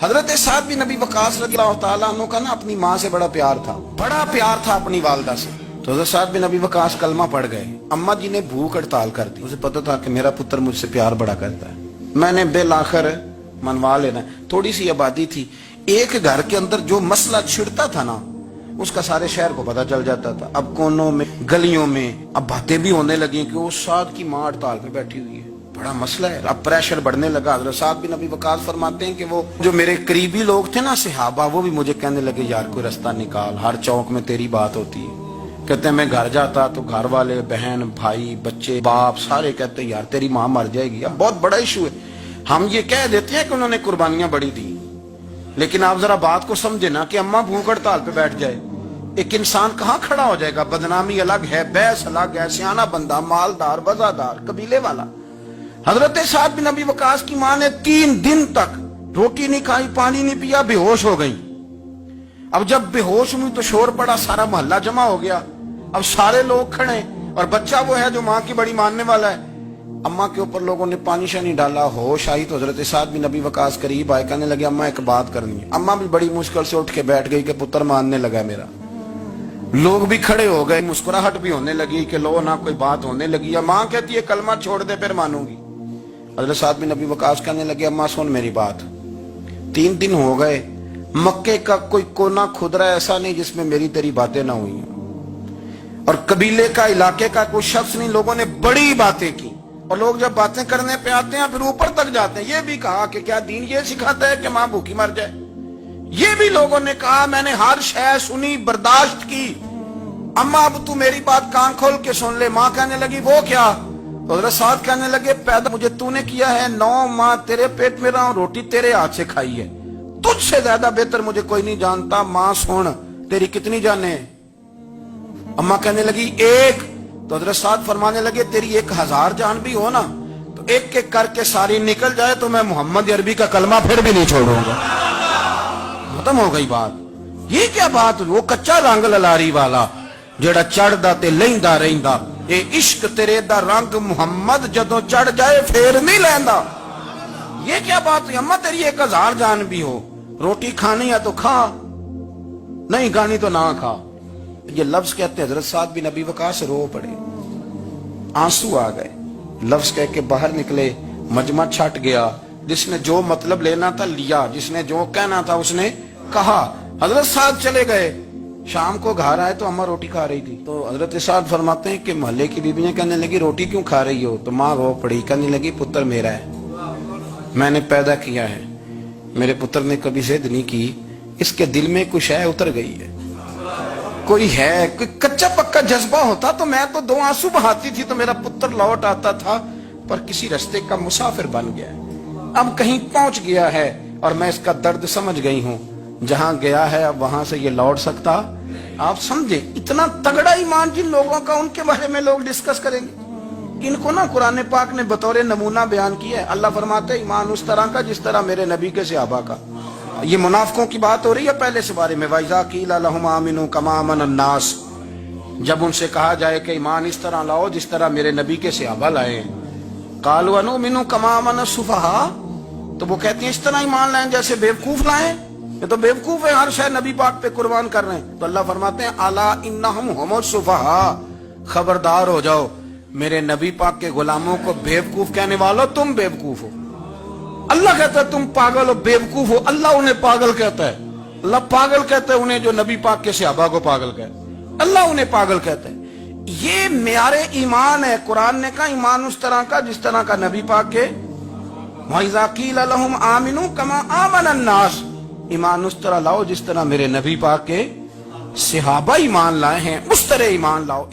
حضرت سعد بن ابی وقاص رضی اللہ تعالیٰ عنہ کا نا اپنی ماں سے بڑا پیار تھا اپنی والدہ سے. تو حضرت سعد بن ابی وقاص کلمہ پڑھ گئے. اماں جی نے بھوک ہڑتال کر دی. اسے پتا تھا کہ میرا پتر مجھ سے پیار بڑا کرتا ہے, میں نے بالآخر منوا لینا. تھوڑی سی آبادی تھی, ایک گھر کے اندر جو مسئلہ چھڑتا تھا نا اس کا سارے شہر کو پتا چل جاتا تھا. اب کونوں میں گلیوں میں اب باتیں بھی ہونے لگی کہ وہ سعد کی ماں ہڑتال پہ بیٹھی ہوئی ہے, بڑا مسئلہ ہے. اب پریشر بڑھنے لگا. حضرت سعد بن ابی وقاص فرماتے ہیں کہ وہ جو میرے قریبی لوگ تھے نا صحابہ, وہ بھی مجھے کہنے لگے یار کوئی رستہ نکال, ہر چوک میں تیری بات ہوتی ہے. کہتے ہیں میں گھر جاتا تو گھر والے, بہن, بھائی, بچے, باپ سارے کہتے ہیں یار تیری ماں مر جائے گی. اب بہت بڑا ایشو ہے. ہم یہ کہہ دیتے ہیں کہ انہوں نے قربانیاں بڑی دی, لیکن آپ ذرا بات کو سمجھے نا کہ اماں بھوک ہڑتال پہ بیٹھ جائے, ایک انسان کہاں کھڑا ہو جائے گا؟ بدنامی الگ ہے, بحث الگ ہے, سیانہ بندہ, مالدار, وزادار, قبیلے والا. حضرت سعد بن ابی وقاص کی ماں نے 3 دن تک روٹی نہیں کھائی, پانی نہیں پیا, بے ہوش ہو گئی. اب جب بے ہوش ہوئی تو شور پڑا, سارا محلہ جمع ہو گیا. اب سارے لوگ کھڑے اور بچہ وہ ہے جو ماں کی بڑی ماننے والا ہے. اماں کے اوپر لوگوں نے پانی شانی ڈالا, ہوش آئی تو حضرت سعد بن ابی وقاص قریب آئے, کہنے لگے اماں ایک بات کرنی ہے. اماں بھی بڑی مشکل سے اٹھ کے بیٹھ گئی کہ پتر ماننے لگا میرا. لوگ بھی کھڑے ہو گئے, مسکراہٹ بھی ہونے لگی کہ لو نہ کوئی بات ہونے لگی. ماں کہتی ہے کلمہ چھوڑ دے پھر مانوں گی. حضرت سعد بن ابی وقاص کہنے لگے اماں سن میری بات, 3 دن ہو گئے, مکے کا کوئی کونا کھدرا ایسا نہیں جس میں میری تیری باتیں نہ ہوئی ہیں, اور قبیلے کا, علاقے کا کوئی شخص نہیں. لوگوں نے بڑی باتیں کی, اور لوگ جب باتیں کرنے پہ آتے ہیں پھر اوپر تک جاتے ہیں. یہ بھی کہا کہ کیا دین یہ سکھاتا ہے کہ ماں بھوکی مر جائے؟ یہ بھی لوگوں نے کہا. میں نے ہر شے سنی, برداشت کی. اماں اب تو میری بات کان کھول کے سن لے. ماں کہنے لگی وہ کیا؟ تو حضرت سعد کہنے لگے پیدا مجھے تو نے کیا ہے, 9 ماہ تیرے پیٹ میں رہا ہوں, روٹی تیرے ہاتھ سے کھائی ہے, تجھ سے زیادہ بہتر مجھے کوئی نہیں جانتا. ماں سن تیری کتنی جانیں؟ اماں کہنے لگی 1. تو حضرت سعد فرمانے لگے تیری 1000 جان بھی ہو نا تو ایک ایک کر کے ساری نکل جائے تو میں محمد عربی کا کلمہ پھر بھی نہیں چھوڑوں گا. ختم ہو گئی بات. یہ کیا بات؟ وہ کچا رنگ للاری والا جڑا چڑھدا تے لیندا رہندا, اے عشق تیرے دا رنگ محمد جدوں چڑھ جائے پھر نہیں لیندا. یہ کیا بات؟ اماں تیری 1000 جان بھی ہو, روٹی کھانی ہے تو کھا, نہیں کھانی تو نہ کھا. یہ لفظ کہتے ہیں حضرت سعد بن ابی وقاص رو پڑے, آنسو آ گئے. لفظ کہہ کے باہر نکلے, مجمع چھٹ گیا. جس نے جو مطلب لینا تھا لیا, جس نے جو کہنا تھا اس نے کہا. حضرت سعد چلے گئے. شام کو گھر آئے تو اماں روٹی کھا رہی تھی. تو حضرت سعد فرماتے ہیں کہ محلے کی بیویاں کہنے لگی روٹی کیوں کھا رہی ہو؟ تو ماں رو پڑی, کہنے لگی پتر میرا ہے, میں نے پیدا کیا ہے, میرے پتر نے کبھی ضد نہیں کی, اس کے دل میں کچھ ہے اتر گئی ہے, کوئی ہے, کوئی کچا پکا جذبہ ہوتا تو میں تو 2 آنسو بہاتی تھی تو میرا پتر لوٹ آتا تھا, پر کسی رستے کا مسافر بن گیا, اب کہیں پہنچ گیا ہے اور میں اس کا درد سمجھ گئی ہوں. جہاں گیا ہے اب وہاں سے یہ لوٹ سکتا. آپ سمجھے اتنا تگڑا ایمان جن لوگوں کا, ان کے بارے میں لوگ ڈسکس کریں گے. ان کو نا قرآن پاک نے بطور نمونہ بیان کیا ہے. اللہ فرماتے ہیں ایمان اس طرح کا جس طرح میرے نبی کے صحابہ کا. یہ منافقوں کی بات ہو رہی ہے پہلے سے بارے میں. وَإِذَا قِيلَ لَهُمْ آمِنُوا كَمَا آمَنَ النَّاسُ, جب ان سے کہا جائے کہ ایمان اس طرح لاؤ جس طرح میرے نبی کے صحابہ لائے ہیں. قَالُوا أَنُؤْمِنُ كَمَا آمَنَ السُّفَهَاءُ, تو وہ کہتے ہیں اس طرح ایمان لائیں جیسے بیوقوف لائیں. یہ تو بیوقوف ہے, ہر شے نبی پاک پہ قربان کر رہے ہیں. تو اللہ فرماتے ہیں الا انہم هم السفہاء, خبردار ہو جاؤ میرے نبی پاک کے غلاموں کو بیوقوف کہنے والو تم بیوقوف ہو. اللہ کہتا ہے تم پاگل ہو, بیوقوف ہو. اللہ انہیں پاگل کہتا ہے, اللہ پاگل کہتا ہے انہیں جو نبی پاک کے صحابہ کو پاگل کہتا ہے. اللہ انہیں پاگل کہتا ہے. یہ معیار ایمان ہے. قرآن نے کہا ایمان اس طرح کا جس طرح کا نبی پاک کے. وَإِذَا قِيلَ لَهُمْ آمِنُوا كَمَا آمَنَ النَّاسُ, ایمان اس طرح لاؤ جس طرح میرے نبی پاک کے صحابہ ایمان لائے ہیں, اس طرح ایمان لاؤ.